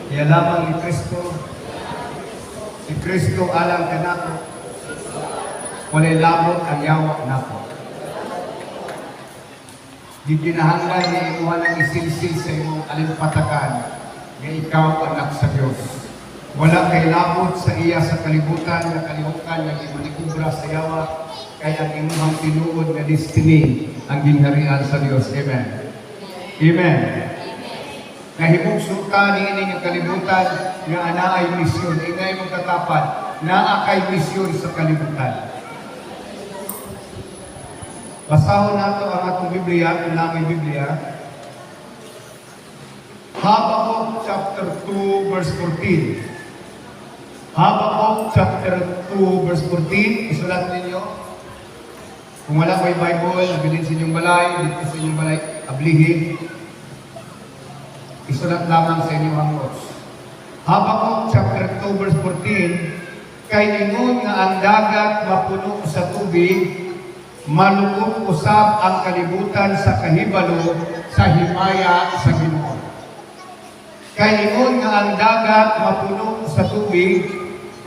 Kaya lamang ni Kristo, si Kristo alang kanako, walay labot ang yawa nako. Di kinahanglan ni imuha ng isilsil sa imong alimpatakan nga ikaw anak sa Diyos. Wala kay labot sa iya sa kalibutan na kalihukan nga imanikubra sa yawa kay ang imuhang tinuod na destiny ang ginharian sa Diyos. Amen. Amen. Nahimog suka ni ini nga kalibutan nga anaay misyon. Ingay mong katapat, naa kay misyon sa kalibutan. Basahon nato ang atong Biblia, kung na may Biblia. Habakkuk chapter 2 verse 14. Habakkuk chapter 2 verse 14. Isulat ninyo. Kung wala may Bible, nabilin sa inyong balay, dito sa inyong balay, ablihin. Isulat lamang sa inyong notes. Habakkuk chapter 2 verse 14. Kay ingon nga ang dagat mapuno sa tubig, malukot usab ang kalibutan sa kahibalo sa himaya sa Ginoo. Kay ingon nga ang dagat mapuno sa tubig,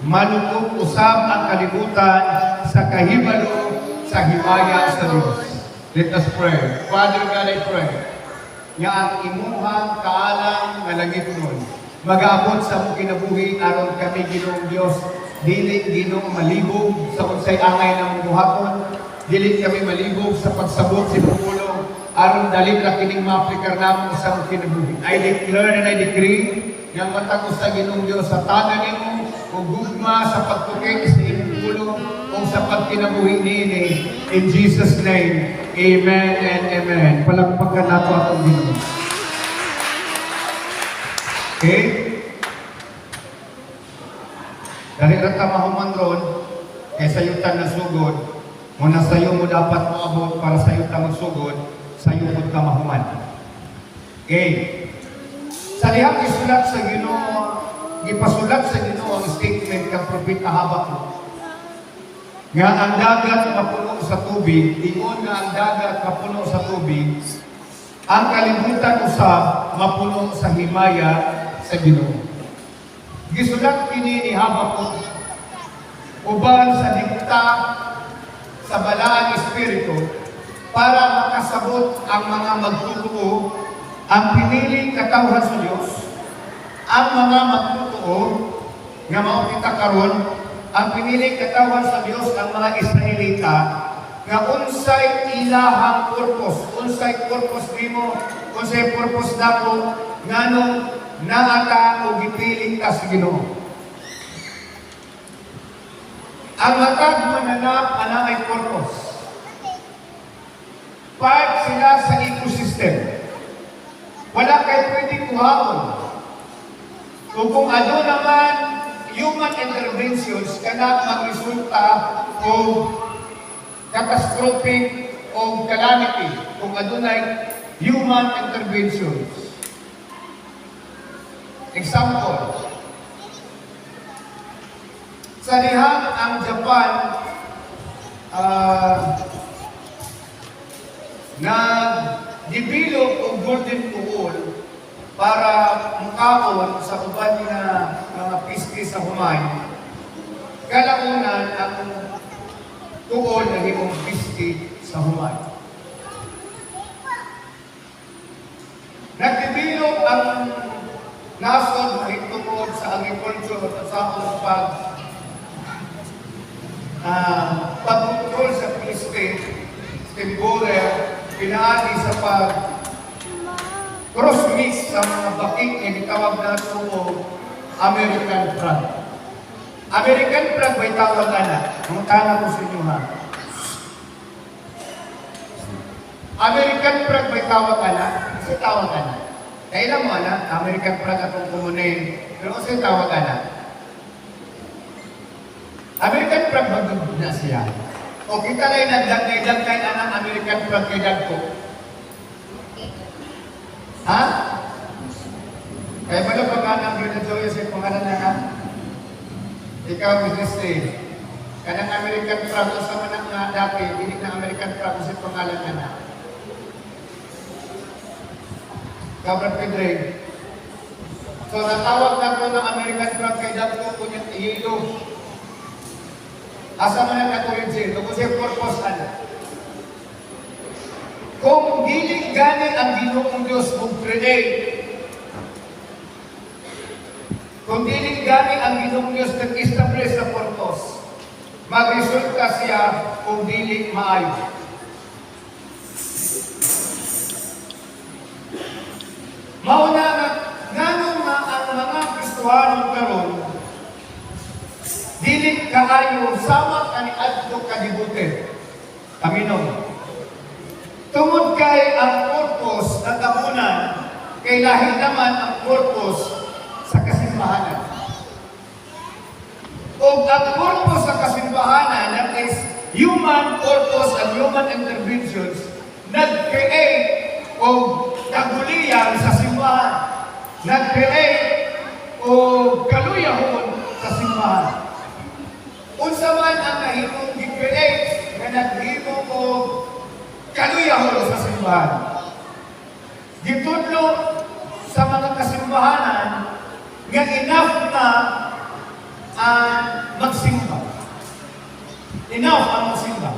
malukot usab ang kalibutan sa kahibalo sa himaya sa Diyos. Let us pray. Father God, I pray nga ang imuhang kaalang nga langit nun mag-aabot sa mong kinabuhi aron kami Ginoong Diyos dili Ginoo malibog sa unsay angay ng buhaton. Dili kami malibog sa pagsabot sa pulong aron dali ra kining maaplikar namon sa among kinabuhi. I declare and I decree nga matag sa Ginoong Dios sa tanan nimo ug gugma sa pagtukik sa imong pulong ug sa pagkinabuhi niini in Jesus name. Amen and amen. Palakpakan nato atong Ginoo. Okay? Dali ra ta mahuman ron kay sayutan na sugod. Muna sa'yo mo dapat maabot para sa'yo ka magsugod, sa'yo mo ka mahuman. Okay. Sa lihang isulat sa Ginoo, ipasulat sa Ginoo ang statement ng Propeta Habakkuk. Nga ang dagat mapuno sa tubig, ingon nga ang dagat mapuno sa tubig, ang kalibutan usab mapuno sa himaya sa Ginoo. Gisulat kini ni Habakkuk uban sa dikta sa balaang espiritu para makasabot ang mga magtutuo, ang piniling katawhan sa Diyos, ang mga magtutuo nga mao kita karon, ang piniling katawhan sa Diyos, ang mga Israelita nga unsay ilahang purpose nimo, unsay purpose nako nganong naata o gipiling ka sa Ginoo. Ang matag mananap ana ay purpose. Part sila sa ecosystem. Wala kay pwedeng kuhaon. Kung ano naman human interventions kana magresulta o catastrophic o calamity kung adunay human interventions. Example, sa lihang ang Japan nag-develop ang golden pool para mukaon sa uban na mga piski sa humay. Kalaunan ang tuol na himong piski sa humay. Nag-develop ang nasod mahitungod sa agriculture at sa pag-control sa piske, timborer, pinaagi sa cross-mix sa mga bakik na itawag na ito American frog. American frog may tawag na. Ang tanga ko sa inyo ha. American frog may tawag na. Kasi tawag na. Kailan mo na, American frog atong kumunin. Pero kasi tawag na. American frog magagod na siya. O kita na yung nagdagay na ng American frog kay Dagko. Ha? Kaya pala pagka ng Brother Joyce yung pangalan na ka? Ikaw, Mrs. Ray. Kanang American frog, sa manang nga dati, hindi na American frog kasi pangalan ka na. Ikaw, Brad Pedre. So natawag na ko ng American drug kay Dagto ko niya iyelo. Asa man ang katulinsin, kung siya purpose ano. Kung dili gani ang Ginoong Diyos mong create, kung dili gani ang Ginoong Diyos nag-establish sa purpose, magresulta siya kung dili maayo. Mauna nga, nganong nga ang mga Kristohanon karon dili kaayo sama kaniadto kalibutin. Aminom. Tungod kay ang purpose na tabunan, kay lahi naman ang purpose sa kasimbahanan. O ang purpose sa kasimbahanan na is human purpose and human interventions nag-create o kaguliyan sa simbahan. Nag-create o kaluyahon sa simbahan. Unsa man ang nahimong gi-create na naghimo o kaluyahon sa simbahan. Gitudlo sa mga kasimbahanan nga enough na magsimba. Enough ang magsimba.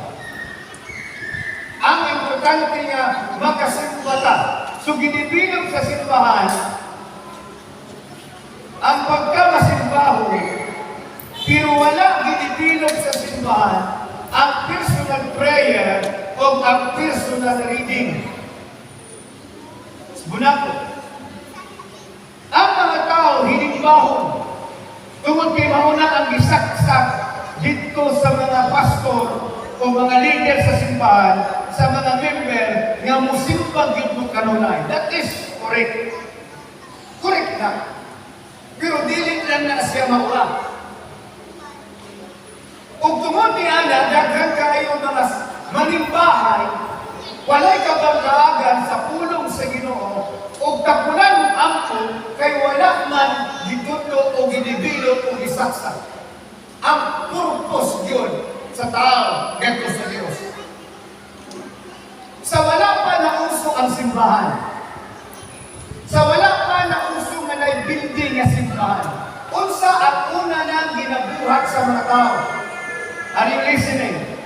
Ang importante nga makasimba ta. So ginibilog sa simbahan ang pagkamasimbaho, pero wala ginibilog sa simbahan ang personal prayer o ang personal reading. Bunako. Ang mga tao hinimbahon tungod kay mauna ang gisaksak dito sa mga pastor o mga leader sa simbahan, sa mga member nga musimbang yung kanunay. That is correct. Correct na. Pero dili lang na siya maura. Kung tungod ni Ana, daghan kayo mga manimbahay, walay kabangkaagan sa pulong sa Ginoo, o kapulan angko, kay wala man gituto o ginibilog o gisaksak. Ang purpose yun sa tao, dito sa Diyos. Sa wala pa na uso ang simbahan, sa wala pa na uso nga na-building nga simbahan, unsa ang una nang ginabuhat sa mga tao? Are you listening?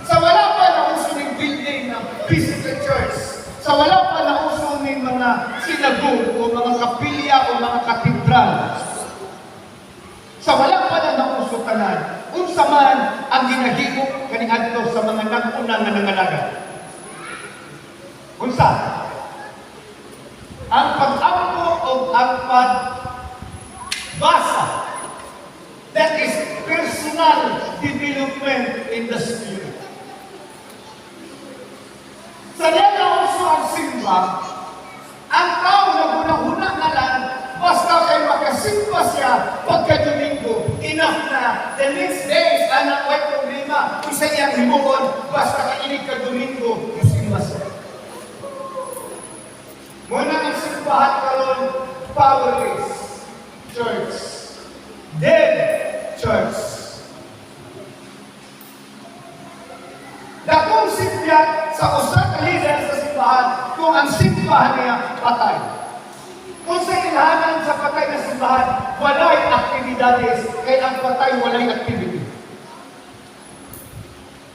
Sa wala pa na uso ng building ng physical church, sa wala pa na uso ng mga sinagogue o mga kapilya o mga katedral, sa wala pa na nauso tanan, unsa man ang ginahimo kaniadto sa mga nag-una nga nangalaga. Unsa? Ang pag-ampo o ang pagbasa. That is personal development in the spirit. Sa diyan na uso ang simba, ang tao na hunahuna na lang, basta kay makasimba siya pagka-Domingo, enough na. The next day, anak may problema. Kung sa iyang himuon, basta kainig ka-Domingo, masimba siya. Muna ang simbahan karon, powerless church. Dead church. Dakong simbiyan sa usa ka leader sa simbahan kung ang simbahan niya patay. Kung sa ilhanan sa patay na simbahan, walay aktibidades, kaya ang patay walay activity.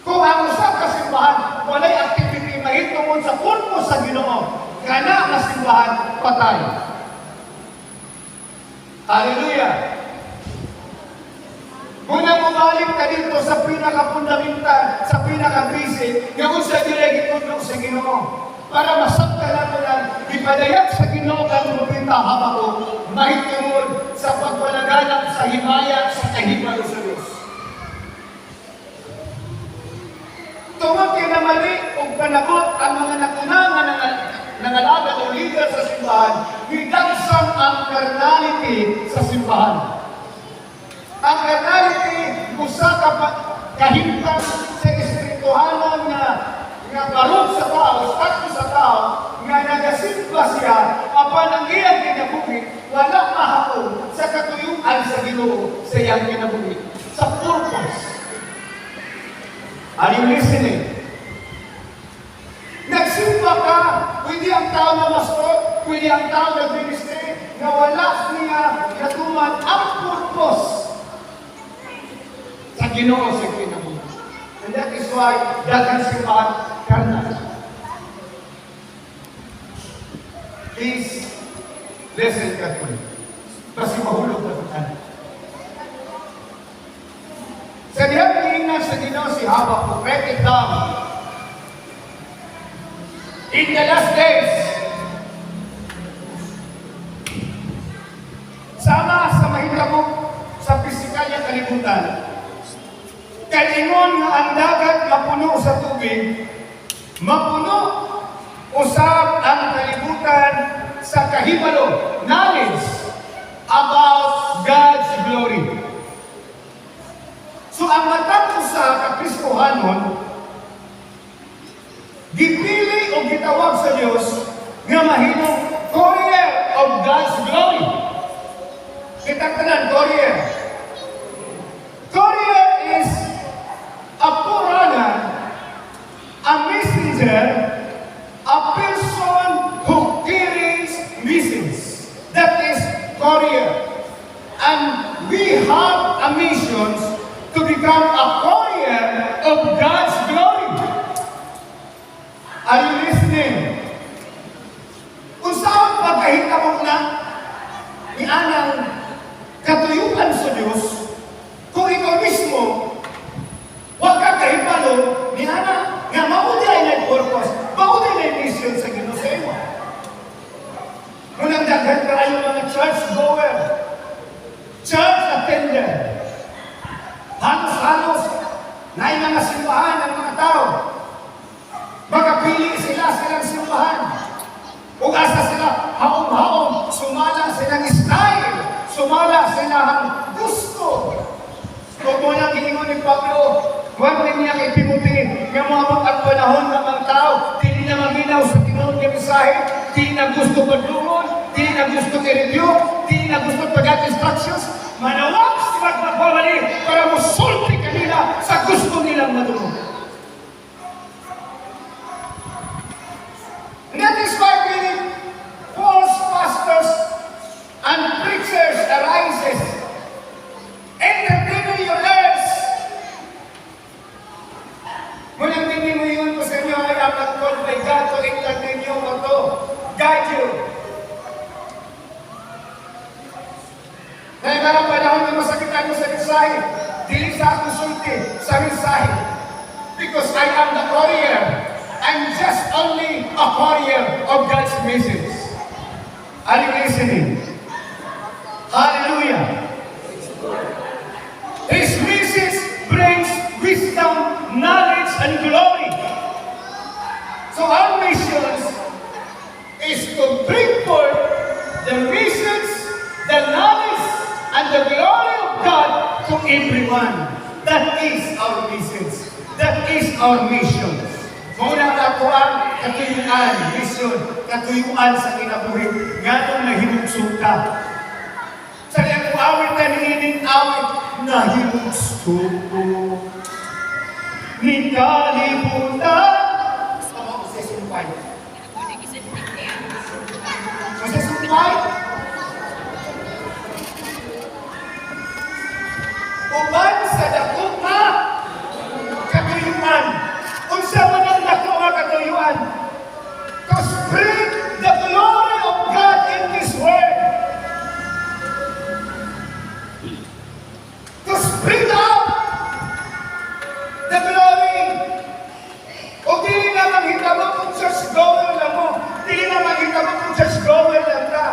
Kung ang usa ka simbahan, walay activity, mahitungod sa purpose sa Ginoo, kana na simbahan patay. Hallelujah! Muna bumalik ka dito sa pinaka-fundamental, sa pinaka-basic, nga kung sa ginagitudlong sa Ginoo. Para masakta nato lang, ipadayag sa Ginoo ang rupita habako, mahitungod sa pagpalaganap sa himaya sa kahimalo sa Diyos. Tungod kay na mali o panagot ang mga nakunangan nangalaga o leader sa simbahan, hidagsang ang carnality sa simbahan. Ang carnality, usa ka kahimtang sa espirituhanan nga barog sa tao, status sa tao, nga nagasimba siya, apan ang iyang kinabuhi, wala mahapon sa katuyuan sa Ginoo sa iyang kinabuhi. Sa purpose. Are you listening? Nagsimba ka, pwede ang tao na mastor, pwede ang tao na ministry, nga wala niya katuman ang purpose sa Ginoo sa kinabuhi. And that is why daghang simbahan karnal. Please listen carefully. Kasi mahulog na ito. Sa diyang tingnan sa Ginoo si Habakuk, write it down. In the last days, sama sa mahitabo sa pisikal niya kalibutan, kalingon nga ang dagat mapuno sa tubig, mapuno usab ang kalibutan sa kahibalo, knowledge about God's glory. So ang matapos sa Kristohanon, gipili o gitawag sa Diyos nga mahimong courier of God's glory. Kitagtanan, courier. Courier is a forerunner, a messenger, a person who carries messages. That is courier. And we have a mission to become a courier of God's glory. Are you listening? Kung saan pagkahitabo na ni anang katuyuan sa Diyos, kung ikaw mismo, huwag ka kahipalo ni ana nga mauday na purpose, mauday na mission sa Ginoo sa iyo. Munang daghan kayo mga church goer, church attender, halos-halos na mga simbahan ng mga tao. Makapili sila silang simbahan. Kung asa sila, haom-haom, sumala silang style, sumala silang gusto. Kung muna kiningon ni Pablo, huwag rin niya kay Timothy, nga mga panahon ng mga tao, hindi na maminaw sa tinunod niya mensahe, hindi na gusto magdungon, hindi na gusto i-review, hindi na gusto pag-instructions, manawag sila magpapawali para musulti kanila sa gusto nilang madungon. And that is why many false pastors and preachers arises, entertaining your ears. Mulang hindi mo yun po sa inyo ay ang called by God to entertain you or to guide you. Dahil karang panahon na masakitan mo sa mensahe, dili sa konsulti sa mensahe. Because I am the courier. I'm just only a courier of God's message. Are you listening? Hallelujah. His message brings wisdom, knowledge, and glory. So our mission is to bring forth the message, the knowledge, and the glory of God to everyone. That is our message. That is our mission. Muna kakuan, katuyuan, mission, katuyuan sa kinabuhi, nganong nahimugsuka. Sa liyan kung awit na niining awit, nahimugsuko. Ni kalibutan. Sama ko sa sumpay. Sa sumpay? Uban sa dakot na katuyuan. Unsa man ang dako nga katuyuan? To spread the glory of God in this world. To spread out the glory. O dili na manghitabo kung church goer lang mo. Dili na manghitabo kung church goer lang ka.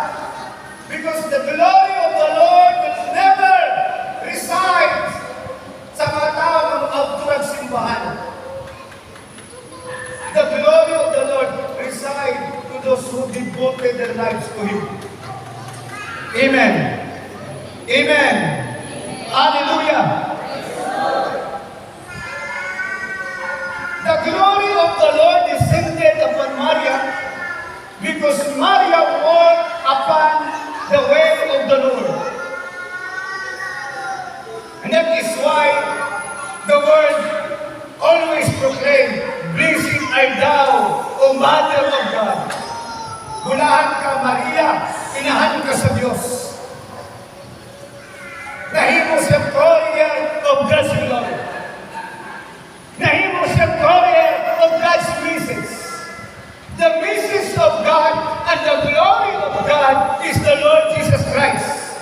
Because the glory of the Lord will never reside sa mga tao ng outdoor simbahan. The glory of the Lord reside to those who devoted their lives to Him. Amen. Amen. Hallelujah. The glory of the Lord descended upon Maria because Maria walked upon the way of the Lord. And that is why the word always proclaimed, "Blessed art thou, O Mother of God." Bulahan ka, Maria, inahan ka sa Diyos. is the Lord Jesus Christ.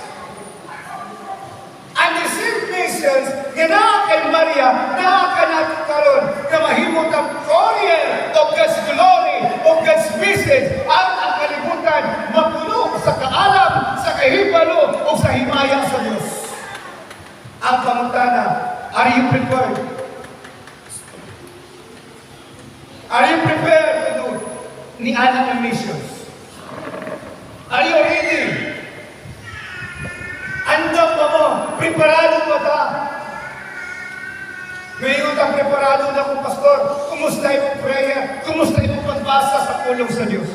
And the same nations, nga naa kay Maria, naa ka natin karon, na mahimot ang courier of God's glory, of God's message, at ang kalibutan, mapuno sa kaalam, sa kahibalo, o sa himaya sa Diyos. Ang pangutana, are you prepared? Are you prepared to do ni anak ng missions? Are you ready? Andam ba mo? Preparado ba ta? Ngayon ang preparado na kong pastor. Kumusta yung prayer? Kumusta yung pagbasa sa pulong sa Diyos?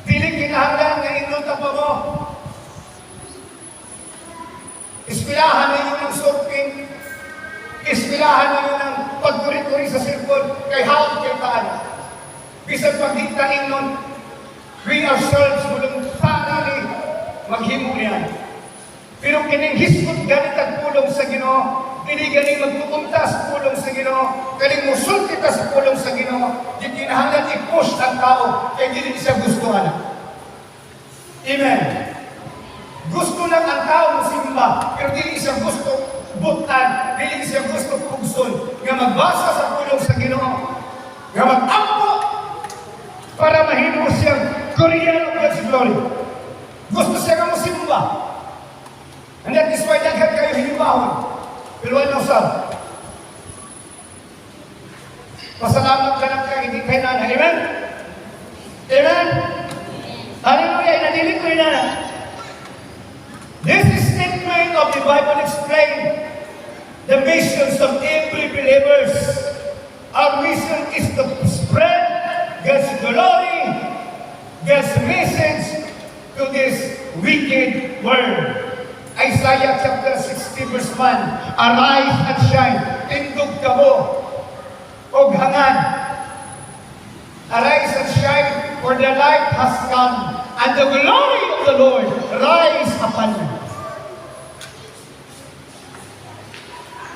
Piling kinahanglan na inuta pa mo. Ispilahan ninyo ng surfing. Ispilahan ninyo ng pagkuri-kuri sa cellphone kay haot kay paano. Bisan pagdiktain nun, we ourselves voluntarily maghimo niyan. Pero kining hisgot ganit ang pulong sa Ginoo, kini ganing magpupunta sa pulong sa Ginoo, kaning musul kita sa pulong sa Ginoo, di kinahanglan i-push ang tao kay dili siya gustuhan. Amen. Gusto lang ang tao simba, pero dili siya gusto butan, dili siya gusto pugson, nga magbasa sa pulong sa Ginoo, nga mag-ampo para mahimo siyang Korean of God's glory. Gusto siya nga musimba. And that is why daghan kayo hinibahon. Pero ano sa? Pasalamat ka lang kayo, hindi kayo nana. Amen? Amen? Hallelujah! Inadilig ko yung nana. This is statement of the Bible explain the missions of every believers. Our mission is to spread God's glory, God's message to this wicked world. Isaiah chapter 60 verse 1, arise and shine, tindog ka mo, og hangan. Arise and shine, for the light has come, and the glory of the Lord rise upon you.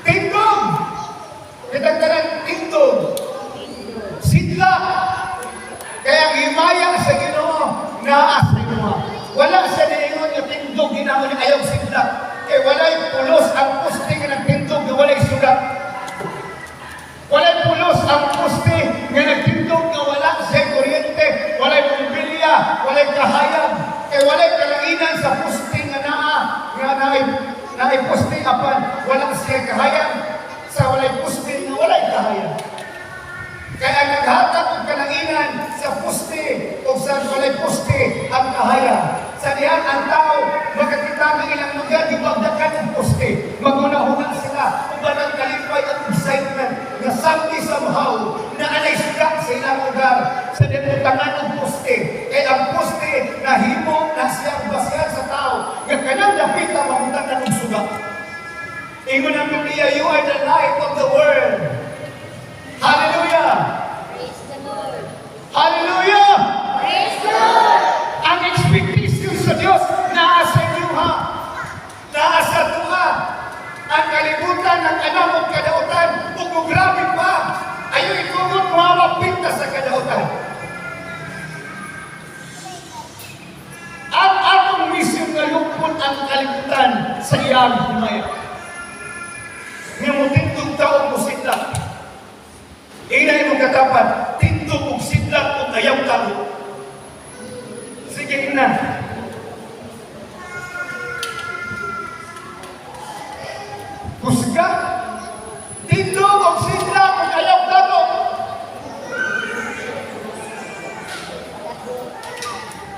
Tindog! Kitagdaran tindog. Sidla! Kaya ang himaya sa Ginoo, naas sa Ginoo. Wala sa niingon yung tindog, ginamon niya ayaw sidla. Kaya wala'y pulos ang puste nga nagtindog na wala'y sugat. Wala'y pulos ang puste nga nagtindog na wala sa kuryente, wala'y pumbilya, wala'y kahayag. Kaya wala'y kalainan sa puste nga naay puste apan, walang siya kahayag. Sa wala'y puste nga wala'y kahayag. Kaya naghatag ang kalainan sa puste o sa walay puste ang kahaya. Sa diyan ang tao, makakita ng ilang lugar, ibagdakan ang puste. Magunahungan sila, kung ba nang kalipay at excitement na something somehow na anay-sugat sa ilang lugar sa debutangan ng puste. Kaya ang puste na himo na siyang basyan sa tao, nga kanang napita mamuntakan ng sugat. Ingon ang Biblia, you are the light of the world. Hallelujah! Praise the Lord! Hallelujah! Praise the Lord! Ang expectation sa Diyos, naa sa inyo ha. Naa sa tuha. Ang kalibutan ng anamog kadautan, kung grabe pa, ayaw ikumot mawapit na sa kadautan. Ang atong mission na lupon ang kalibutan sa iyang himaya. Ngamutin kong taon mo sila. Inay mong katapat, tindog kong sidlat kong ayaw talo. Sige, ina. Kusga, tindog kong sidlat kong ayaw talo.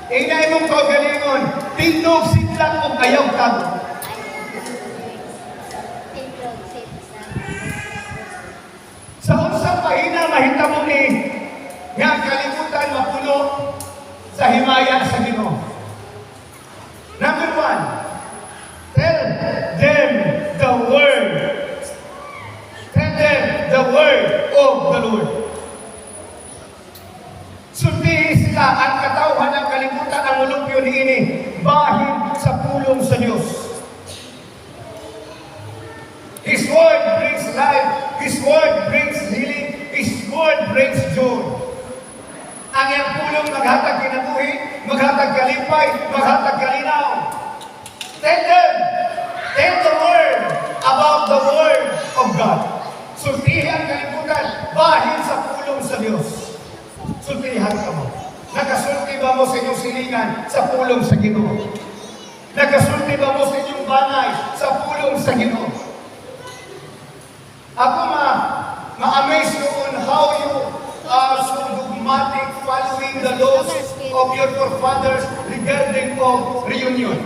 Inay mong kagalingon, tindog sidlat kong ayaw talo. Sa unsang pahina, mahitabo ni nga kalibutan mapuno sa himaya sa Ginoo. Number 1, tell them the word. Tell them the word of the Lord. Sultihin sila ang katawhan ng kalibutan ang ulupyo ni ini, bahin sa pulong sa Diyos. His word brings life. His word brings healing. His word brings joy. Ang iyang pulong na maghatag kinabuhi, maghatag kalipay, maghatag kalinaw. Tell them, tell the world about the word of God. Sultihan kalibutan, bahin sa pulong sa Diyos. Sultihan ka mo. Nakasulti ba mo sa inyong silingan sa pulong sa Ginoo? Nakasulti ba mo sa inyong banay sa pulong sa Ginoo? Ako ma-amaze you on how you are so dogmatic following the laws of your forefathers regarding of reunion.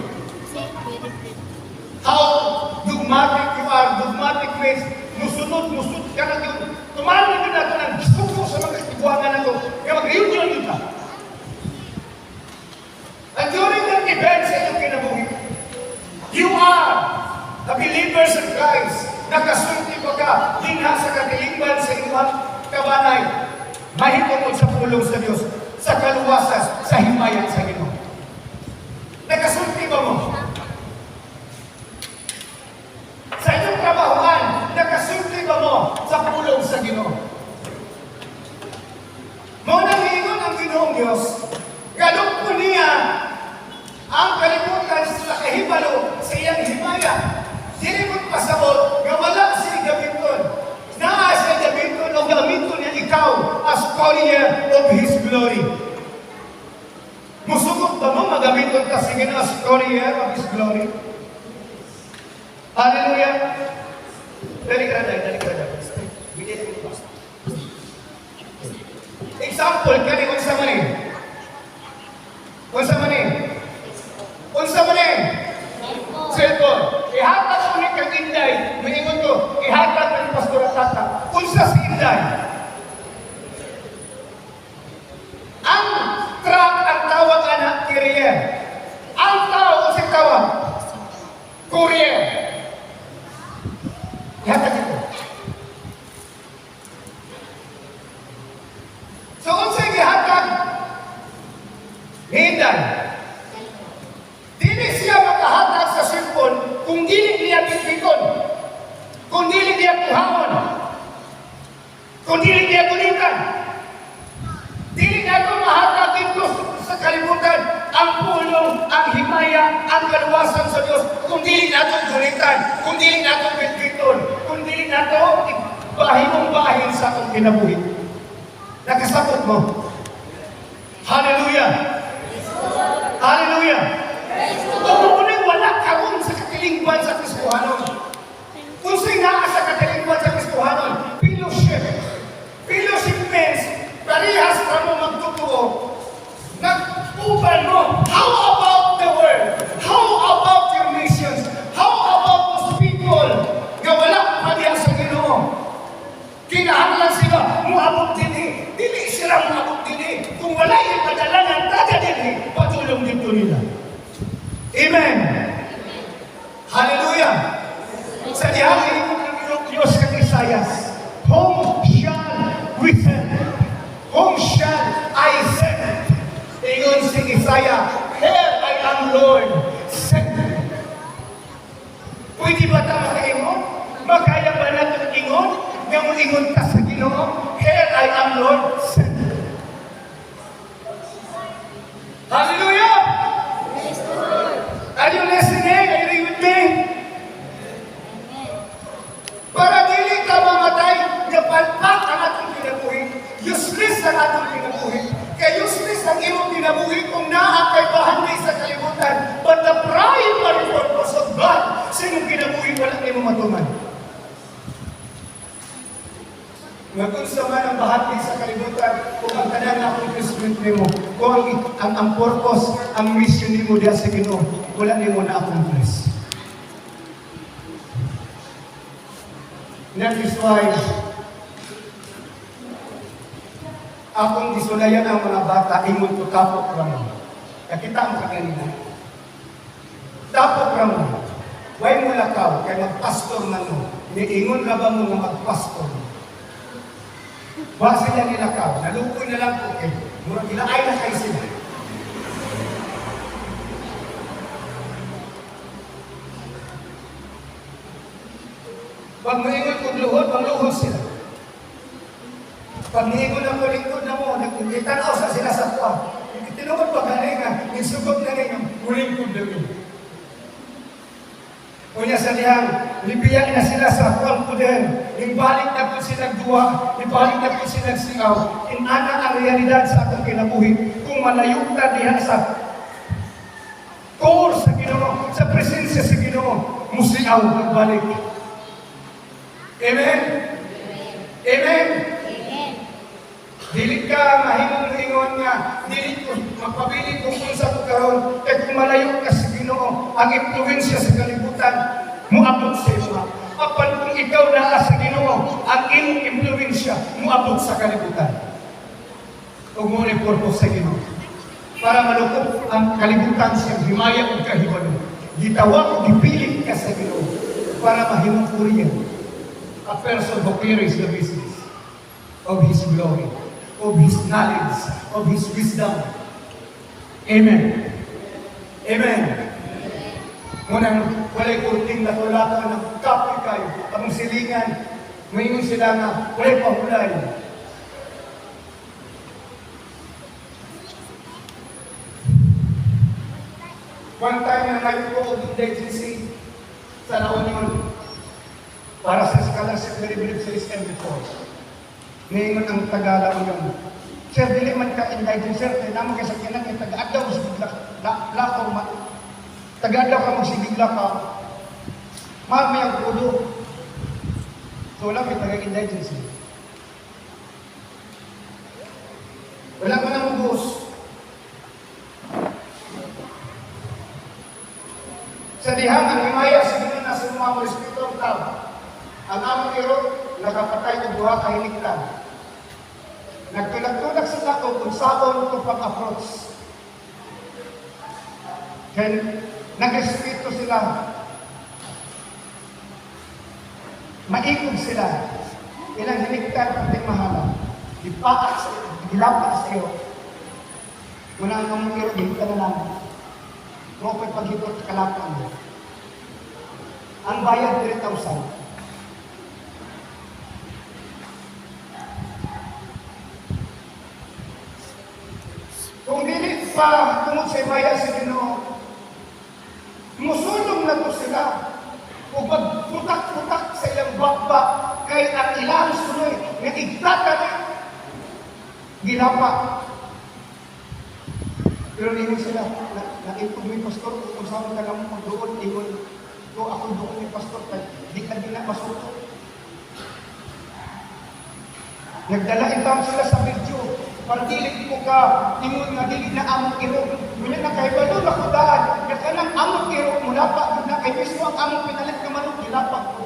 How dogmatic you are. Dogmatic means musunod ka na yun. Tumali din nato ng gusto sa mga katibuangan na ito. Kaya mag-reunion yun ka. And during that event sa inyong kinabuhi, you are the believers in Christ. Nakasulti pa ka, dinha sa katilingban sa inyong kabanay. Mahitungod sa pulong sa Diyos, sa kaluwasas, sa himayan sa Ginoo. Nakasulti ba mo? Sa inyong trabahoan, nakasulti ba mo sa pulong sa Ginoo? Muna mingon ang Ginoong Diyos, ganun po niya ang kalimutan sa kahibalo sa iyang himaya. Dili mo pasabot nga wala si gamiton. Naa siya gamiton o gamiton niya ikaw as courier of His glory. Musugot ba mo magamiton ka sige na as courier of His glory? Hallelujah! Dali ka na. Example, kani unsa man eh. Unsa man eh. Cellphone. Ihatag ko ni kang Inday. Minimon ko, ihatag ko ni Pastor Tata. Unsa si Inday? Ang truck ang tawag anak courier. Ang tao si tawag courier. Ihatag ito. So unsa gihatag? Inday. Dili siya makahatag sa cellphone kung dili niya bitbiton, kung dili niya kuhamon, kung dili niya gulitan. Dili na ito mahatag dito sa kalibutan ang pulong, ang himaya, ang kaluwasan sa Diyos kung dili na ito gulitan, kung dili na ito bitbiton, kung dili na ito bahin sa akong kinabuhi. Nakasabot mo. Hallelujah! Hallelujah! Kung wala ka kung sa katilingban sa Kristohanon. Kung sa'y naa sa katilingban sa Kristohanon, fellowship. Fellowship means, parehas ka mo magtutuo, nag-uban mo. How about the world? How about your missions? How about those people na wala pa diya sa Ginoo? Kinahanglan sila, muabot din eh. Dili sila muabot din eh. Kung wala yung padalangan, taga din eh. Patulong dito nila. Amen. Hallelujah. Sa dihawi ng Diyos kang Isayas, whom shall we send? Whom shall I send? Ingon si Isaiah, here I am Lord, send me. Pwede ba tayo ingon? Makaya ba natin ingon? Nga mo ingon ka sa Ginoo, here I am Lord, send me. Hallelujah! Are you listening? Are you with me? Para dili ka mamatay, napalpak ang atong kinabuhi. Useless ang atong kinabuhi. Kaya useless ang imong kinabuhi kung naakay bahagi sa kalibutan. But the primary purpose of God sa imong kinabuhi, walang imong matuman. Nagkunsa man ang bahagi sa kalibutan, kung ang tanan na akong Kristomente mo, kung ang purpose, ang mission ni mo diya sa Ginoo, wala ni mo na accomplish. That is why akong gisulayan ang mga bata, ingon ko tapok ramo. Nakita ang kanina. Tapok ramo. Way mo lakaw, kay magpastor na mo. Niingon na ba mo nga magpastor? Ba sila nilakaw, nalukoy na lang po kayo. Murang ilaay na kayo sila. Pag maingon kong luhod, magluhod sila. Pag maingon ang lingkod na mo, Gitanaw sa sila sa kuha. Tinukod pa galing nga, nisugot na rin ang huling kudami. Unya sa lihang, libiyan na sila sa kuwang puder. Ibalik na po silang duwa, ibalik na po silang singaw. Inana ang realidad sa atong kinabuhi. Kung malayo na diha sa core sa Ginoo, sa presensya sa Ginoo, musingaw magbalik. Amen? Amen? Amen. Dili ka mahimong-ingon nga, dili ko magpabili kung sa karon kay kung malayo ka sa Ginoo, ang impluwensya sa kalibutan moabot sa iyo. Apan kung ikaw naa sa Ginoo, ang imong impluwensya moabot sa kalibutan. Ug mo ni purpose sa Ginoo para malukop ang kalibutan sa himaya ug kahibalo. Gitawag ug gipilit ka sa Ginoo para mahimong kuriyan. A person who carries the business of His glory, of His knowledge, of His wisdom. Amen. Amen. Munang walay kunting natulakan ng kapoy kayo, ang silingan, mayroon sila nga, walay pahulay. One time na nagpo og indigency sa naon yun, para sa scholarship na rin sa SMB course. Ngayon ang Tagalog yun. Sir, dili man ka indigency, sir, kaya naman kayo sa kinang yung taga-adlaw sa lakaw, taga-adlaw ka magsigig lakaw. Mahal may ang pulo. So, wala may taga-indigency. Wala ka namang bus. Sa dihang, ang himaya, sige na sa mga respeto ang tao. Ang among iro, nakapatay ng buha kahiniktan. Nagtulak-tulak sa tako kung saan ito pag-approach. Kaya nag-espiritu sila. Maikog sila. Ilang hiniktan pating mahala. Gipaak sa iyo, gilapak sa iyo. Muna ang among iro, giniktan na namin. Propet paghipot kalapan. Ang bayad 3,000. Kung dili pa tungod sa bayan sa Ginoo, musulong na to sila. Kung pagputak-putak sa ilang bakbak, kay ang ilang sunoy, nga igtata na, ginapak. Pero ningon sila, nakipag may pastor, kung saan ka lang magdoon, ingon, kung ako doon may pastor, di ka din na masuto. Nagdala itang sila sa video, para dili ko ka, ingon nga dili na among iro. Muna na kay balo na ko daan, na kanang among iro, mula pa, na kay mismo ang among pinalit ka manok, nilapak ko.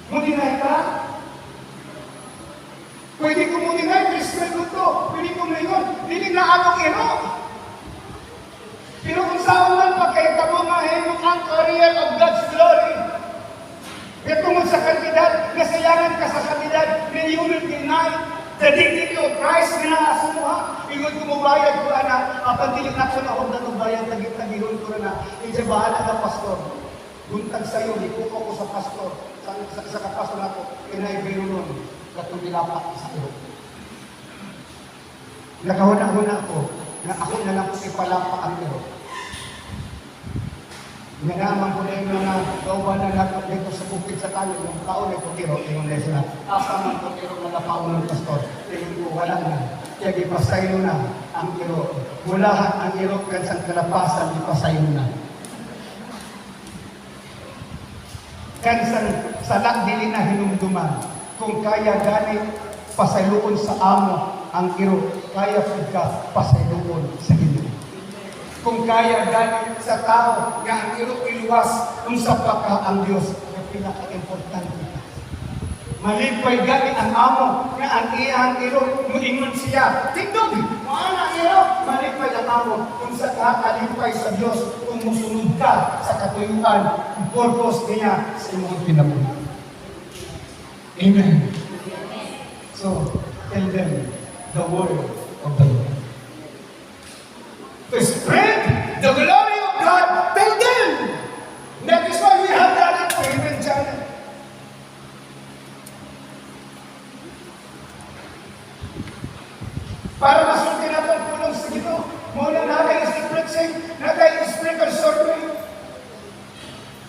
Muna na ka? Pwede ko muna na, Christian ko to. Pwede ko ngayon, dili na among iro. Pero kung saan man pagkaitabo nga ang career of God's glory, kaya tungkol sa kandidat, nasayangan ka sa kandidat, then you will deny the dignity of Christ na nakasumuha. Ingon ko mo bayad ko, anak, pagdilig na ko na akong natong tagihon ko na, hindi bahala na pastor. Buntag sa'yo, ikuko ko sa pastor, sa kapastor ako, kinaibiyo nun, katong nilapak sa iyo. Nakahuna-huna ako, na ako na lang po ipalapak ang iyo. Nanaman ko na yung mga gawa na natin dito sa bukid sa tayo, yung taon ay kutiro, yung lesson na, asa man kutiro na napaon ng pastor, yung ko wala na, kaya ipasayo na ang iro. Mulahan ang iro kansang kalapasan, ipasayo na. Kansang salang dili na hinumduman, kung kaya gani pasayloon sa amo ang iro, kaya ka pasayloon sa Ginoo. Kung kaya gani sa tao nga ang iro iluwas, unsa pa ka ang Dios na pinaka-importante. Malipay gani ang amo nga ang iyang iro muingon siya. Tingdog, maana iro, malipay ang amo kung sa kalipay sa Dios kung musunod ka sa katuyuan ang purpose niya sa imong kinabuhi. Amen. So, tell them the word of the Lord. To spread the glory of God, tell them. That is why we have that Amen channel. nag-i-sprinkle survey.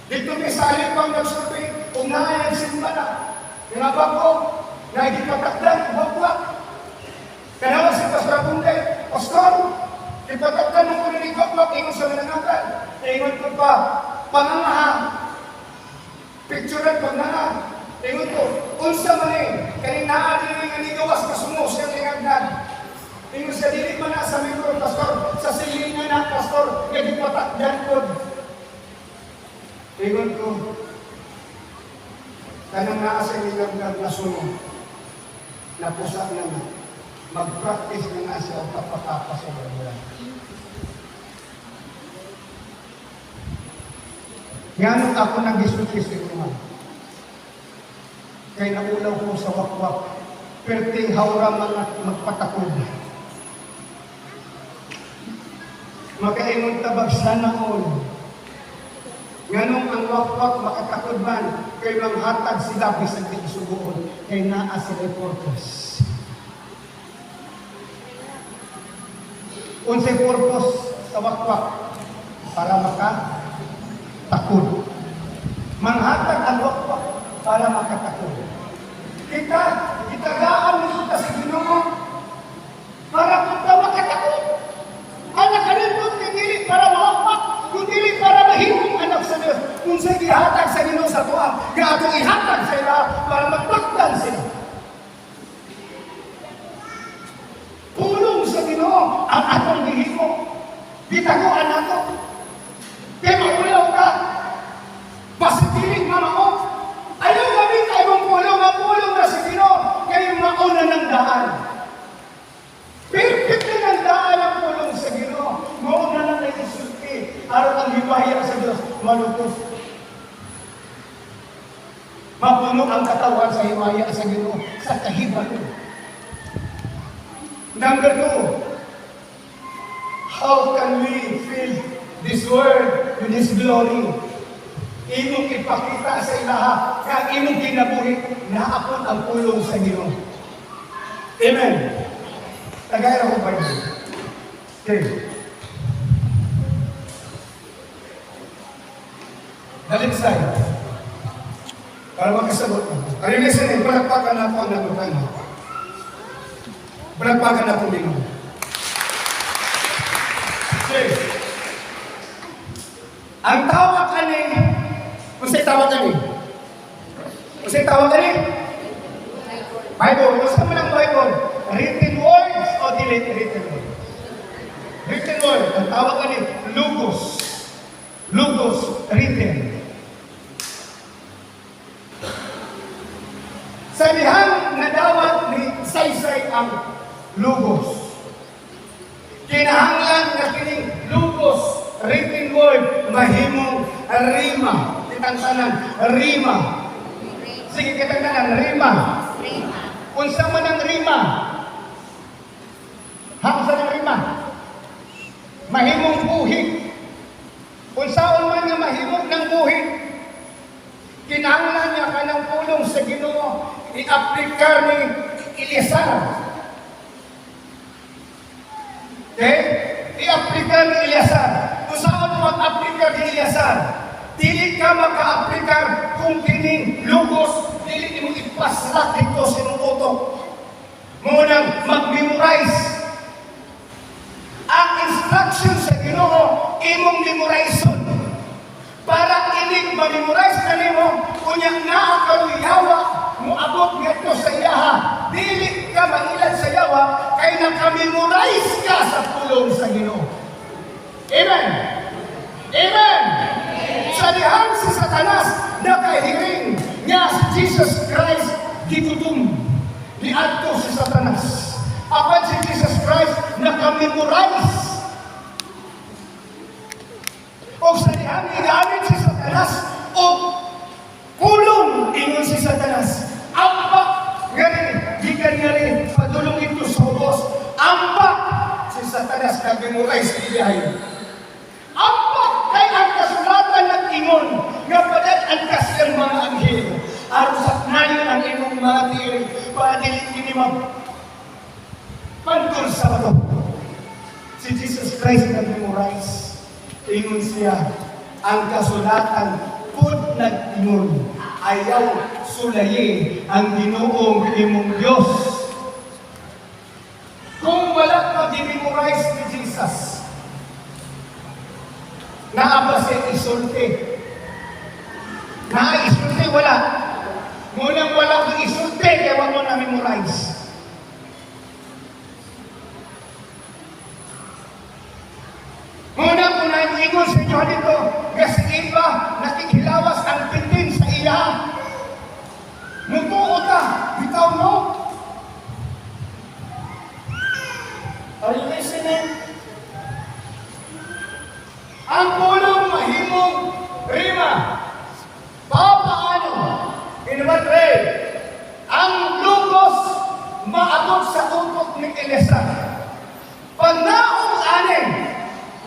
Dito may salip pang nag-survey, kung naayan simba na. Tinabang ko, nagipatagdan, wag-wag. Kanawa si Pastor Bunday, Pastor, ipatagdan mo ko rin wag-wag, ingon sa nanangagal. Ingon ko pa, pangangaha, picturean pangangaha. Ingon ko, unsa man kanina din nga nigawas kasumo siya tingagdan. Ingon sa dili man na sa mikro, Pastor, sa silingan na, Pastor, nagipatagdan ko. Ingon ko, kanang naasa nilagdag na suno, napusa na na, mag-practice na nga siya o kapatapas sa bayan. Yan ako nag-isutis ito. Kaya naulaw ko sa wakwak, perting hawra mga magpatakod. Makaingon tabag sana all. Nganong ang wakwak makatakod man, kay manghatag sila bisag di isugoon, kay naa si reporters. Unsay purpose sa wakwak? Para makatakod. Manghatag ang wakwak para makatakod. Kitagaan mo kita sa Ginoo para punta makatakod. Anak kanindot kini para mawakwak, kundi para mahimong anak sa Dios. Kung sa gihatag sa Ginoo sa tuwa, gato ihatag sa ila para magtakdan sila. Pulong sa Ginoo ang atong gihimo. Bitaguan nato. Kaya maulaw ka. Pasitiling mamao. Ayaw kami tayo pulong na si Ginoo. Kaya mauna ng daan. Perfect na ng daan ang pulong sa Ginoo. Mauna lang na isulti. Araw ang himaya sa Diyos. Malutos. Mapuno ang katawan sa himaya sa Ginoo. Sa kahibalo. Number 2. How can we fill this world with His glory? Imong ipakita sa ilaha kaya imong kinabuhi na apon ang pulong sa Ginoo. Amen. Tagay ako Bible. Okay. Dalinsay. Para makasagot mo. Karinisan palagpakan na po ang natutan mo. Palagpakan na po Ginoo. Okay. Ang tawag kani, unsay tawag kani? Unsay tawag kani? Bible. Usa man ang Bible? Written words o dili written words? Written words. Ang tawag kani logos. Logos written. Sa dihang nadawat ni saysay ang logos. Kinahanglan na kining logos written word mahimong rima. Kitang tanan rima. Sige kitang tanan rima. Unsa man ang rima? Unsa ang rima? Mahimong buhi. Unsaon man nga mahimong ng buhi? Kinahanglan niya kanang pulong sa Ginoo i-aplikar ni Eliasar. Okay? I-aplikar ni Eliasar. Kung saan mag-aplikar ni Eliasar, dili ka maka-aplikar kung kining logos, dili mo ipasrak dito sa imong utok. Munang mag-memorize. Ang instruction sa Ginoo, imong memorization. Para inig ma-memorize ka nimo, kunyang naakaluyawa, muabot ngadto sa iyaha, dili ka mangilad sa yawa, kay naka-memorize ka sa pulong sa Ginoo. Amen! Amen! Sa dihang si Satanas, nakahiring niya si Jesus Christ gitutum. Niadto si Satanas. Apan si Jesus Christ naka-memorize. O sa dihang igamit si Satanas, o kulong ingon si Satanas. Ampak ngani, gikan ngani, padulong ito sa hubos. Ampak si Satanas nag-memorize iyahay. Ampak kay ang kasulatan nag-ingon nga padad-an kasiyang mga anghel. Aron sa nayon ang imong mga tiri, paadilit kinimam. Pantol sa bato. Si Jesus Christ nag-memorize. Ingon siya, ang kasulatan pud nag-ingon, ayaw sulayin ang Ginoong imong Dios. Kung wala ka di-memorize ni Jesus, naa ba siya isulti? Naa isulti, wala. Ngunang wala kang isulti, kaya wala mo na-memorize. Ngunang kung naiingon sa inyo dito, kasi iba, nakikilawas ang pitin sa iya. Mutuo ka, bitaw mo. Are you listening? Ang pulong mahimong rima. Papaano? In what way? Ang lugos maabot sa utok ni Elisa. Pag naong anin,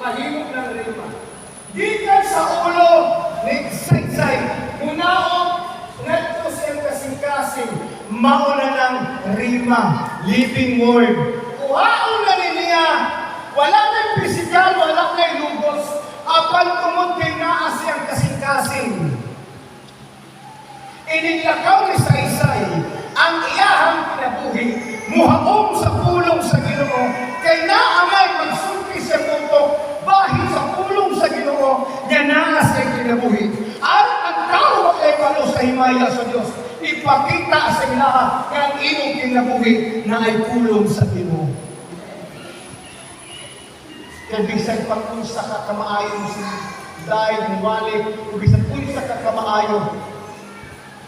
mahimong ng rima. Gikan sa ulo ni Saysay, munaong nagto siyang kasing-kasing, mauna ng rima, living word. Kuhaon na niya, wala nang pisikal, wala nang lugos, apan tumod kay naa siyang kasing-kasing. Inilakaw ni Saysay ang iyahang kinabuhi, muhaom sa pulong sa Ginoo, kay naamay magsulti sa mundo, bahid sa pulong sa Ginoo, niya naa siyang kinabuhi. At ang tao ay palo sa himaya sa Diyos, ipakita sa ilaha ng imong kinabuhi na ay pulong sa Ginoo. Kaya bisag pag-unsa ka kamaayon si dahil ng walik, bisag unsa ka kamaayon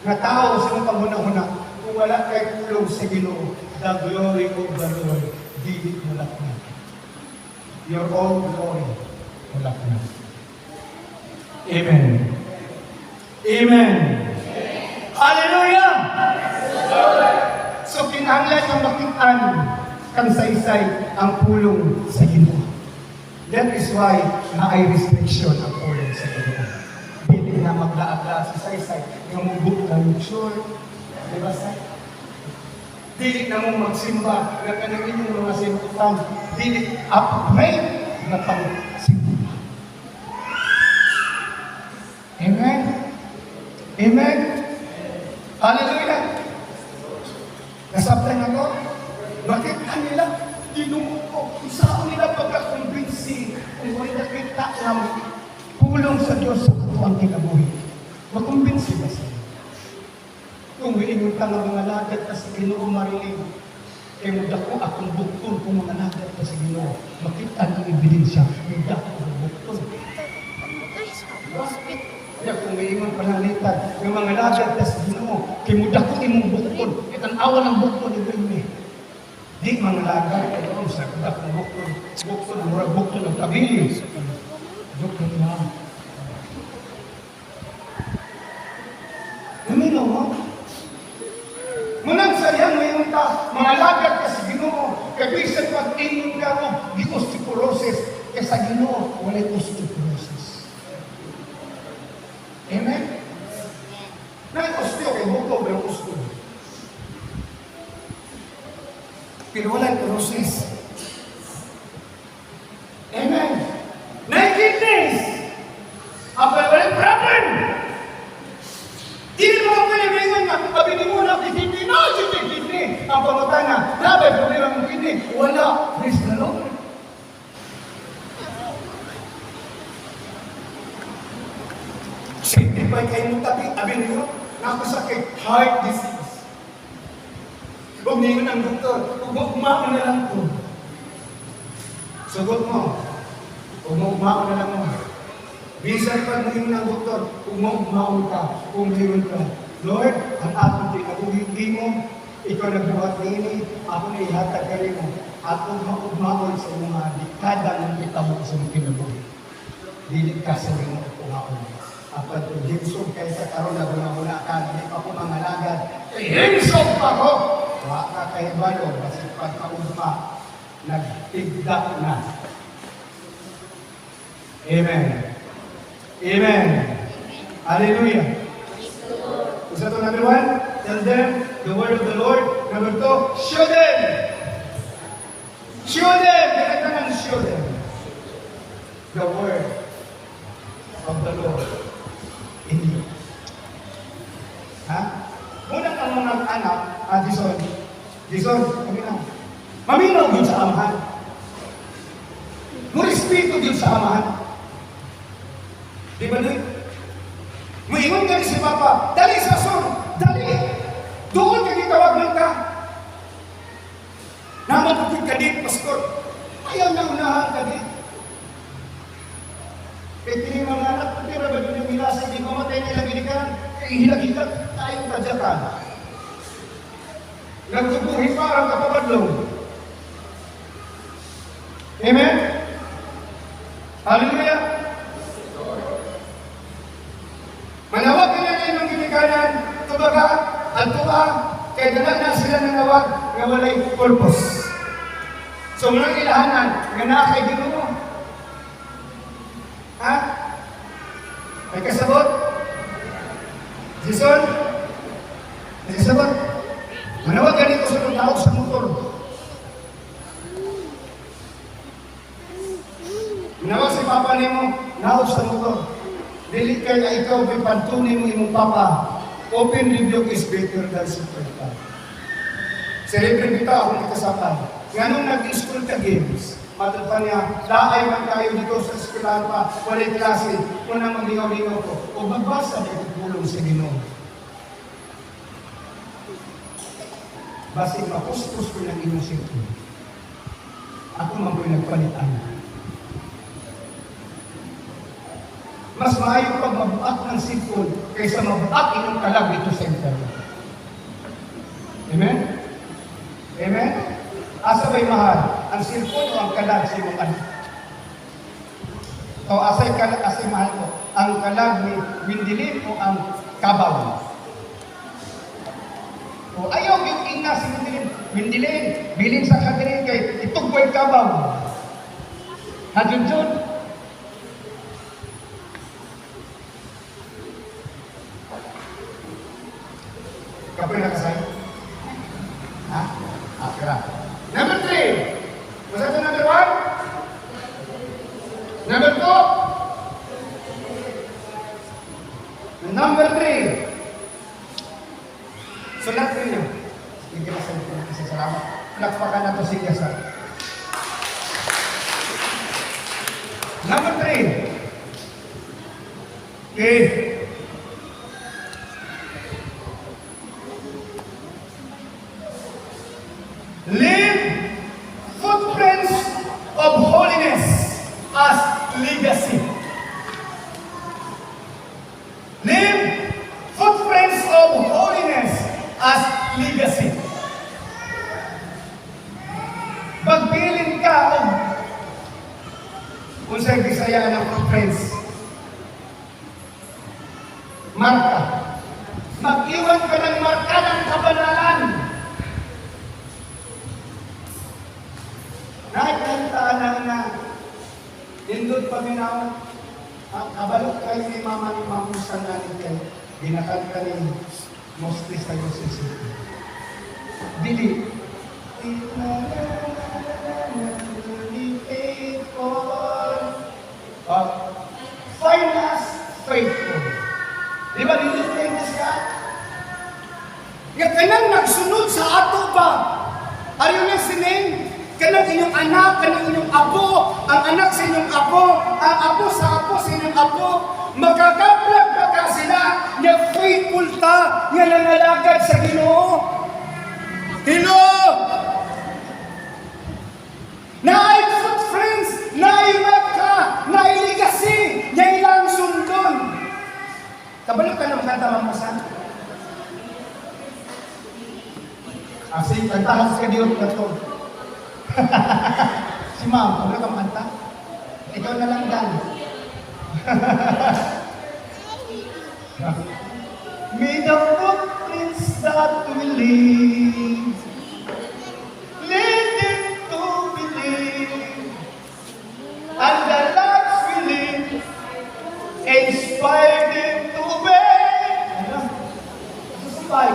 na tao sa mga panghuna-huna, kung wala kay pulong sa Ginoo, the glory of the Lord, dili mo lang na. Your own glory, wala na. Amen. Amen. Hallelujah! So, kinahanglan ang makitaan kang saysay ang pulong sa Ginoo. That is why na ay restriction ang pulong sa Ginoo. Dili na maglaag-laag si saysay, nga mong ng short, di ba say? Dili na mong magsimba, na kanang inyong mga simputan, dili upright na pang-simba. Amen? Amen? Hallelujah! Nasabtan ako, bakit kanila dinumuko, saan nila pagkakumbinsi kung wala nakita ng pulong sa Diyos sa katuang kinabuhi. Makumbinsi ba sila? Kung wiingon ka ng mga lagat na sa Ginoo marinig, kaya magdako akong buktol kung mga lagat na sa Ginoo. Makita ng ebidensya, magdako akong buktol. Kaya kung wiingon panalitan ng mga lagat na sa Ginoo, kaya magdako imong buktol. At ang awan ng buktol, ibig di mga lagat, kaya kung sa magdakong buktol, murag buktol ng tabi. Buktol lang. Namino mo? Munang sayang ngayon ta, mga lagat ka sa Ginoo, kabisan pag-ingon ka mo, di osteoporosis, kaya sa Ginoo, wala'y osteoporosis. Amen? Osteo, kay buko, pero osteo. Pero wala'y porosis. Amen? Kidneys! Wala'y problem! Hindi mo pwede maingon nga, abinin mo na kidney, no, kidney. Ang pangutana, nabay problema ng kidney. Wala. Praise the Lord. Simplify kayo mong tapi, abinin mo, nakasakit, heart disease. Huwag ningon ang doktor, umako na lang po. Sagot mo, umako na lang mo. Bisan pag ngayon ng doktor, umaumaon ka, umiyon ka. Lord, ang ating tinagugigi mo, ikaw nagbuhat nini, ako na ihatag kayo mo. Ako maugmaon sa mga dekada ng kita mo sa mga kinabuhi. Dili ka sa rin ako kumaon. Apat kung hinsog kayo sa karoon na gumamuna ka, hindi pa ko mga lagad. Hinsog pa ko! Waka kayo balo, kasi pagkaugma, nagtigdak na. Amen. Amen. Hallelujah. What's that number one? Tell them the word of the Lord. Number two, show them. Show them. Show them. The word sa amahan. Mo respeto gyud sa amahan. Di ba Noy? Muingon ka si Papa, dali sa son, dali. Doon ka gitawag man ka. Namatupid ka din, Pastor. Ayaw na unahan ka din. Kaya piling mga anak, pero ba yung minasa, hindi mamatay nila ginikaran, kaya hilag-hilag tayong kadyakan. Nagtubuhi pa ang kapapadlong. Amen? Hallelujah! Manawag ka na ng ginikaran, tubaga, at tuwa, kaya dala na sila nanawag na walay purpose. So, mga ilahanan, nga na kay Ginoo. Ha? May kasabot? Jason? May kasabot? Manawag ganito sa tao sa motor. Manawag si Papa nimo, naog sa motor. Dili kay na ikaw bipantunin mo imong Papa. Open review is better than secret time. Celebrate bitaw akong ikasapal. Ganong nag-school ka games. Matulpan niya, laay man tayo dito sa eskwelahan pa, walay klase, unang maglingaw-lingaw ko, o magbasa na itutulong sa Ginoo. Basig mapustos ko ng inyong singkong. Ako man ko'y nagpalitan. Mas maayo pag mabuak ng singkong kaysa mabuak inyong kalag dito sa internet. Amen? Amen? Asa ba'y mahal? Ang cellphone o ang kalag sa iyong anak? O asa'y kalag, asa'y mahal ko? Ang kalag ni Mindilin o ang kabaw? O ayaw yung ina si Mindilin. Mindilin, bilin sa kadirin kay itugboy kabaw. Hadjun-jun. Kapoy na kasay? Ha? Kira. Number 3. What's that number 1? Number 2. Number 3. Sulat ko niyo. Hindi ka sa isa salamat. Lakpakan na to si Yasa. Number 3. Okay. Leave footprints of holiness as legacy. Leave footprints of holiness as legacy. Magbilin ka kung sa'y Bisaya ng footprints. Marka. Mag-iwan ka ng marka ng kabanalan. Nakikita na indot paminaw, kabalok kayo ni Mama ni Mamusan natin kayo, ginakan ka ni mostly sa Jose City. Dili. Find us faithful. Di ba dito famous ka? Nga kanang nagsunod sa ato ba? Are you listening? Kanang inyong anak, kanang inyong apo, ang anak sa inyong apo, ang apo sa inyong apo, magkakaplag ba ka sila na faithful ta, nga nangalagad sa Ginoo? Hello! Naay footprints, naay marka, naay legacy, nga ilang sundon. Kabalik ka ng kanta mampasan? Asing, kantahan sa Diyos na to. Si Ma'am, wala kang kanta? Ikaw na lang, Dan. May the footprints that we leave, lead them to believe, and the lives we live, inspire them to obey. Ano? Susubay.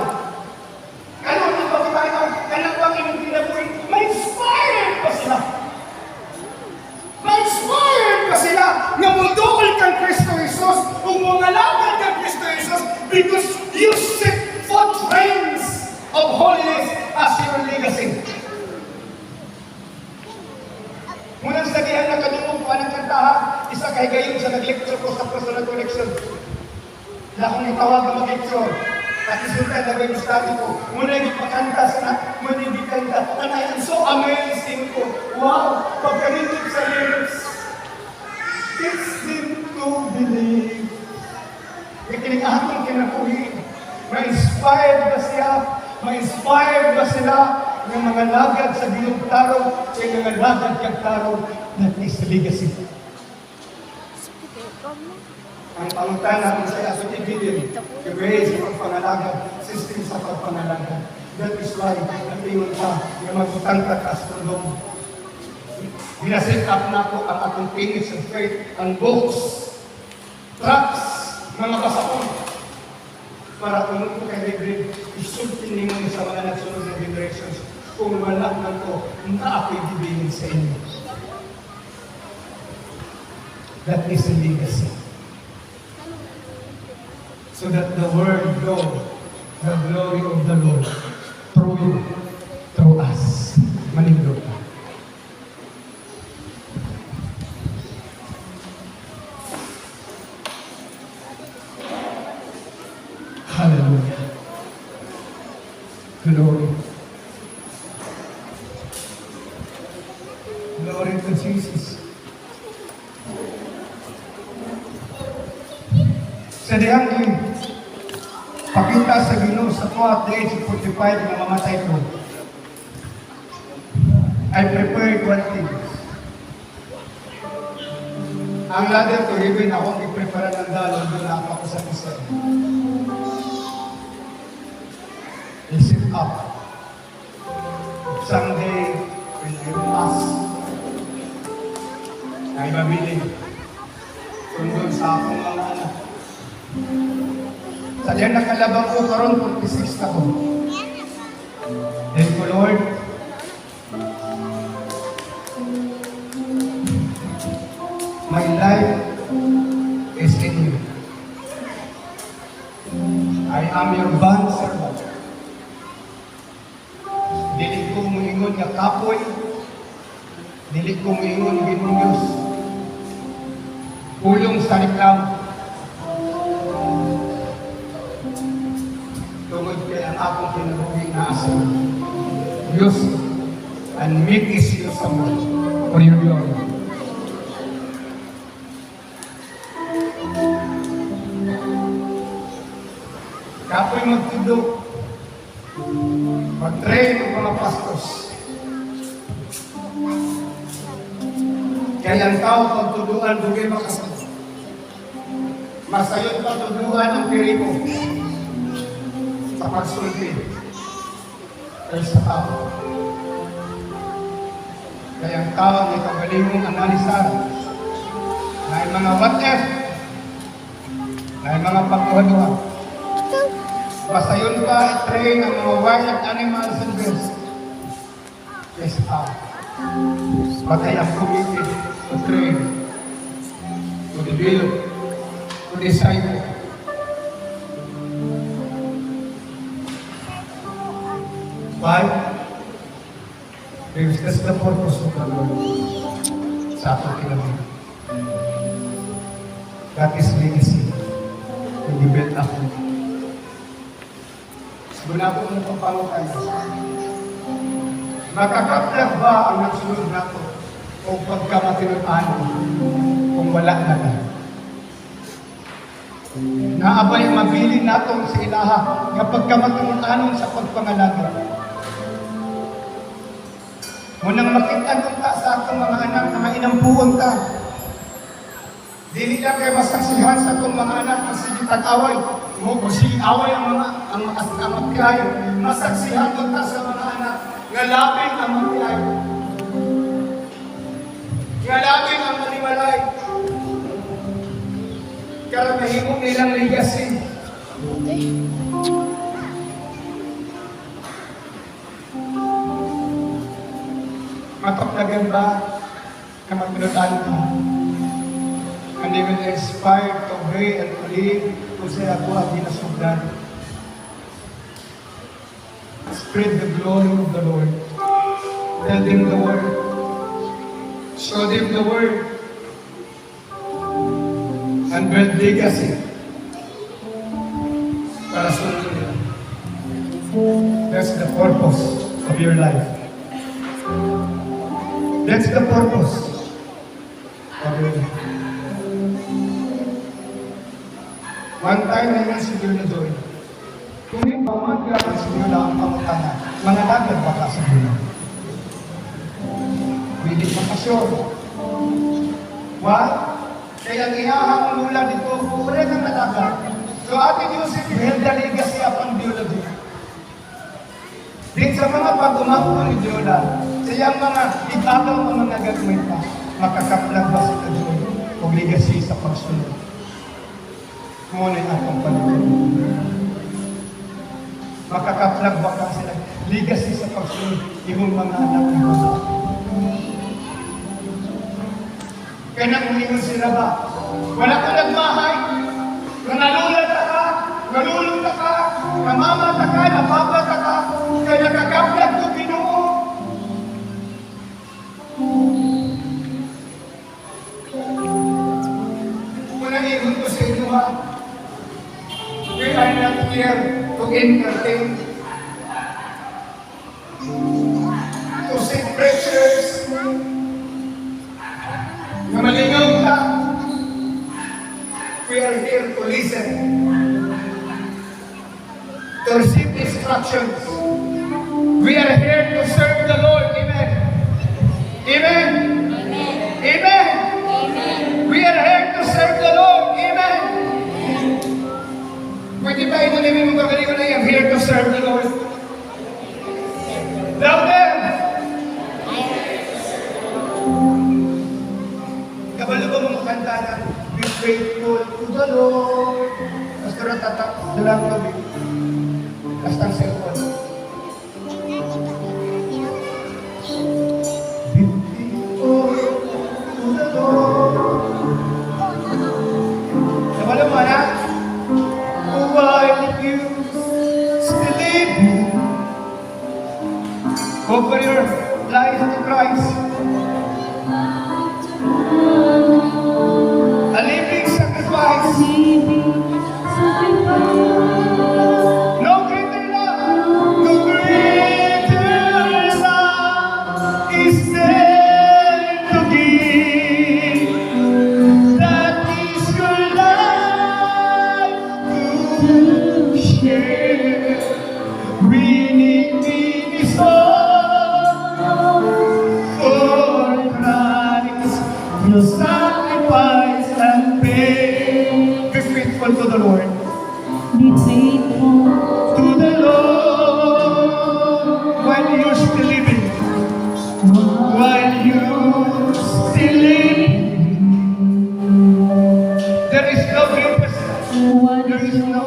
Ano ang ipagkakain? Ano ang inyong ginabuhin? May inspired pa sila. May inspired pa sila na mudukol kang Kristo Jesus o mungalagan kang Kristo Jesus because you set footprints of holiness as your legacy. Munang sa dihan na kadungog ko anang kantaha, isa kay gayon sa nag-lecture ko sa personal collection. Na akong itawag na mag-lecture. At isultan na may study ko. Muna yung ipakanta sa muna yung kanta. And I am so amazing ko. Wow! Pagkanitig sa lyrics. It's him to believe. Kikinig akong kinakuhin. Ma-inspired ba siya? Ma-inspired ba sila ng mga lagad sa Bilog Taro? Kaya mga lagad kag Taro na is legacy. Ang pangutana kung sa asong ibigin, yung way sa pagpangalaga, system sa pagpangalaga. That is why, natingon ka, yung magutang ka ka astronom. Binaset up na ako ang atong finish of faith, ang books, tracks, mga basakon. Para kung ko kay David, isultin ninyo sa mga nagsunod na generations, kung wala na ko, na ako'y bibigin sa inyo. That is a legacy. So that the world know the glory of the Lord through you, through us. Manindot ka. Hallelujah. Glory. Glory to Jesus. Sa dihang pakita sa Ginoo sa 2:45 na mamatay ko. I prepared one thing. Ang ladder to heaven, akong i-prepare ng dalon, doon na ako sa isa. I sit up. Someday, when I pass, ay mabiling. Tungkol sa akong mga anak. Sa diyan nakalabang ko karon 46 na ko. Thank you, Lord. My life is in you. I am your bond servant. Dili ko moingon nga kapoy. Dili ko moingon Ginoong Dios. Pulong sa reklamo. Tungod kay ang akong kinabuhi na asa. Diyos, and make is you someone for your glory. Kapoy magtudok, mag-train ng mga pastors. Kaya ang tao pagtuduan, bugay makasal. Masayot pagtuduan ang piriko sa pagsulti ay sa tao. Kaya ang tao ay kagalimong analisan na ay mga what if, na ay mga pagkuhaduhan. Basta yun pa, i-train ang mga wild animals and birds. Ay sa tao. But I am committed to train, to develop, to disciple. Why? Because that's the purpose of the Lord sa atong kinabuhi. That is legacy. Hindi built up. Mula po mong pampangutay. Makakaplag ba ang nagsunod nato o pagkamatinutan kung wala na na? Naabay mabilin nato sa ilaha nga pagkamatinutan sa pagpangalaga. Munang makita ka sa atong mga anak na mainampuon ka. Dili lang kayo masaksihan sa atong mga anak na sige tag-away. Mo ko sige away ang magpihay. Masaksihan ka sa mga anak nga labing ang magpihay. Nga labing ang manimalay. Kaya mahimong nilang legacy. Mataplagan ba na magpinutan ka? And they will inspire to pray and to live kung sa ako ang ginasugdan. Spread the glory of the Lord. Tell them the word. show them the word, and build legacy para sunod nila. That's the purpose of your life. That's the purpose of your life. One time na yun si Diyo na doon. Kung yung pamagyakan si Diyo na ang pamutangan, mga dagat baka si Diyo na. Pwede makasyon. What? Kaya gihahang mula dito, pure kang nalaga. So Ate Joseph, held the legacy upon Diola. Din sa mga pag-umako ni Diola, siyang mga itagaw ang mga gagawin pa, makakaplag ba sila doon o legacy sa pagsunod. Ngunit atong panunod. Makakaplag ba ka sila legacy sa pagsunod, ibang mga anak mo. Kaya nangulingon sila ba? Wala ka nagmahay, nanalulata ka, nalulunta ka, namamata ka, napapata ka, kaya nakakaplag ko Ginoo. Muna iyon ko sa inyo ha. We are not here to entertain, to sing preachers, na malingaw ka. We are here to listen, to receive instructions. We are here to serve the Lord. Amen. Amen. Amen. Amen. Amen. We are here to serve the Lord. Amen. Pwede ba inalimin mo kagaling ko na I'm here to serve the Lord? Louder! Kabalo ba mga kanta na be faithful to the Lord? Basta ratatak, dalang gabi. Basta ang cellphone. Be faithful to the Lord. Kabalo mo na? While you still living, offer your life to Christ. A living sacrifice. No greater love, no greater love is there to give. That is your life to share. We need this all for Christ. You sacrifice and pay. Be faithful to the Lord. Be faithful To the Lord while you're still living. While you're still living. There is no greatest. what There is is no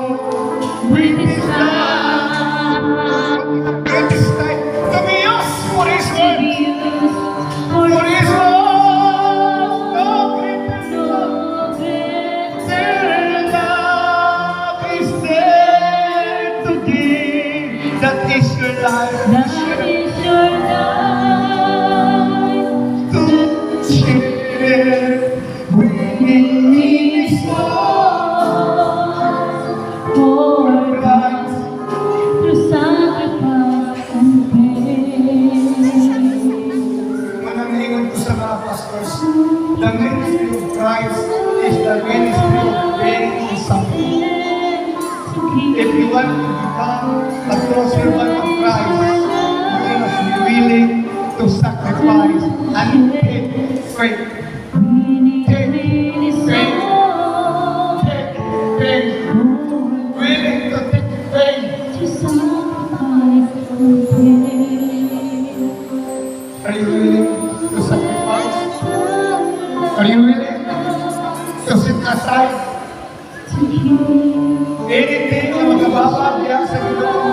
greatest love. Greatest life to be used for His word. For His love. No greater love. There love is there to give. That is your life. That is your life. To share. We need For Christ. to sacrifice and pay. Manangingon ko sa mga pastors, the ministry of Christ is the ministry of paying something. If you want to become a true servant of Christ, you must be willing to sacrifice and take faith. Take, willing to take faith. Are you willing to sacrifice? Are you willing to sit aside anything na magababa diyan sa Ginoo?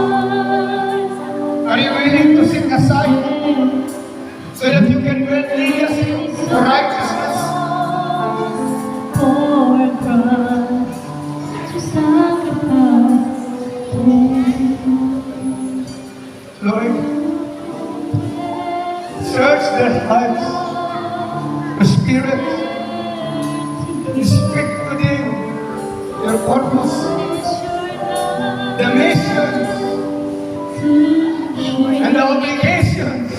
Are you willing to sit aside so that you can build legacy for righteousness? Lord, search their hearts. the Spirit, speak to them your purpose, the mission, and the obligations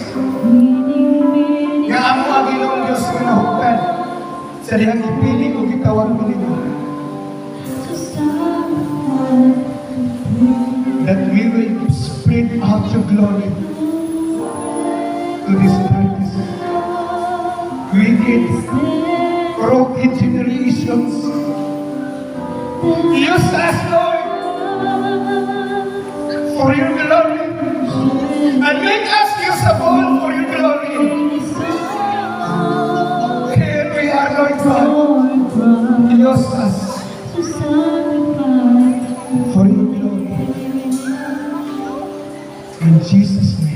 nga amo ang Ginoong Diyos nga nahuktan sa dihang ipili o gitawag mo nito. That we will spread out your glory to this darkness, wicked, crooked generations. Use us, Lord, for your glory, and make us usable for your glory. Here we are, Lord God. Use us for your glory. In Jesus' name.